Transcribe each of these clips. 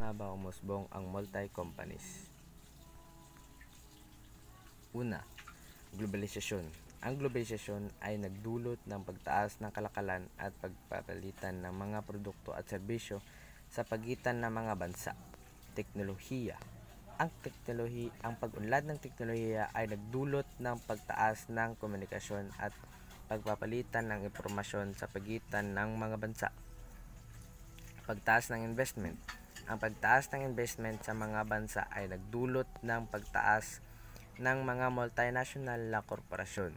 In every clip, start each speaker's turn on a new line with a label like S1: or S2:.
S1: habang umusbong ang multi-companies. Una, globalisasyon. Ang globalisasyon ay nagdulot ng pagtaas ng kalakalan at pagpapalitan ng mga produkto at serbisyo sa pagitan ng mga bansa. Teknolohiya. Ang pag-unlad ng teknolohiya ay nagdulot ng pagtaas ng komunikasyon at pagpapalitan ng impormasyon sa pagitan ng mga bansa. Pagtaas ng investment. Ang pagtaas ng investment sa mga bansa ay nagdulot ng pagtaas ng mga multinational na korporasyon.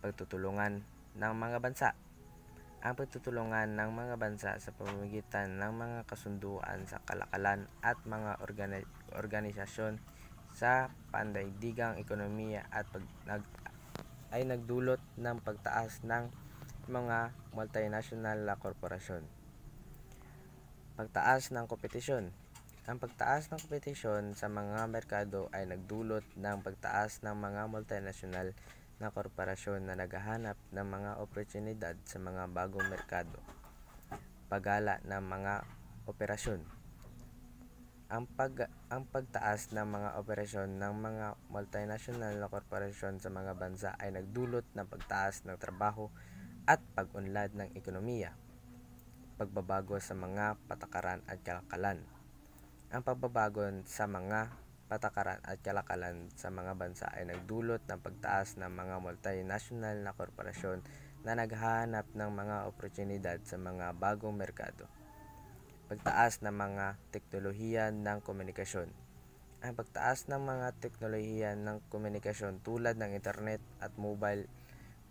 S1: Pagtutulungan ng mga bansa. Ang pagtutulungan ng mga bansa sa pamamagitan ng mga kasunduan sa kalakalan at mga organisasyon sa pandaigdigang ekonomiya ay nagdulot ng pagtaas ng mga multinational na korporasyon. Pagtaas ng kompetisyon. Ang pagtaas ng kompetisyon sa mga merkado ay nagdulot ng pagtaas ng mga multinational na korporasyon na naghahanap ng mga oportunidad sa mga bagong merkado. Paggala ng mga operasyon. Ang pagtaas ng mga operasyon ng mga multinational na korporasyon sa mga bansa ay nagdulot ng pagtaas ng trabaho at pag-unlad ng ekonomiya. Pagbabago sa mga patakaran at kalakalan. Ang pagbabago sa mga patakaran at kalakalan sa mga bansa ay nagdulot ng pagtaas ng mga multinational na korporasyon na naghahanap ng mga oportunidad sa mga bagong merkado. Pagtaas ng mga teknolohiya ng komunikasyon. Ang pagtaas ng mga teknolohiya ng komunikasyon tulad ng internet at mobile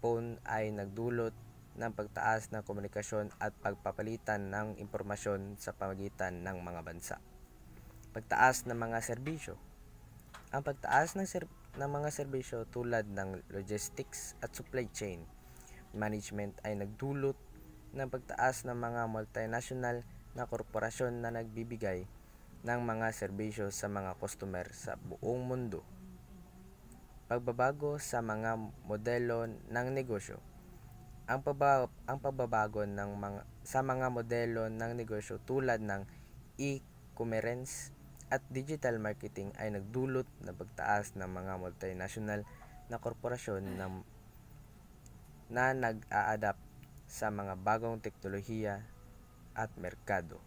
S1: phone ay nagdulot ng pagtaas ng komunikasyon at pagpapalitan ng impormasyon sa pagitan ng mga bansa. Pagtaas ng mga serbisyo. Ang pagtaas ng mga serbisyo tulad ng logistics at supply chain management ay nagdulot ng pagtaas ng mga multinational na korporasyon na nagbibigay ng mga serbisyo sa mga customer sa buong mundo. Pagbabago sa mga modelo ng negosyo. Ang pagbabago sa mga modelo ng negosyo tulad ng e-commerce at digital marketing ay nagdulot ng pagtaas ng mga multinational na korporasyon na nag-a-adapt sa mga bagong teknolohiya at merkado.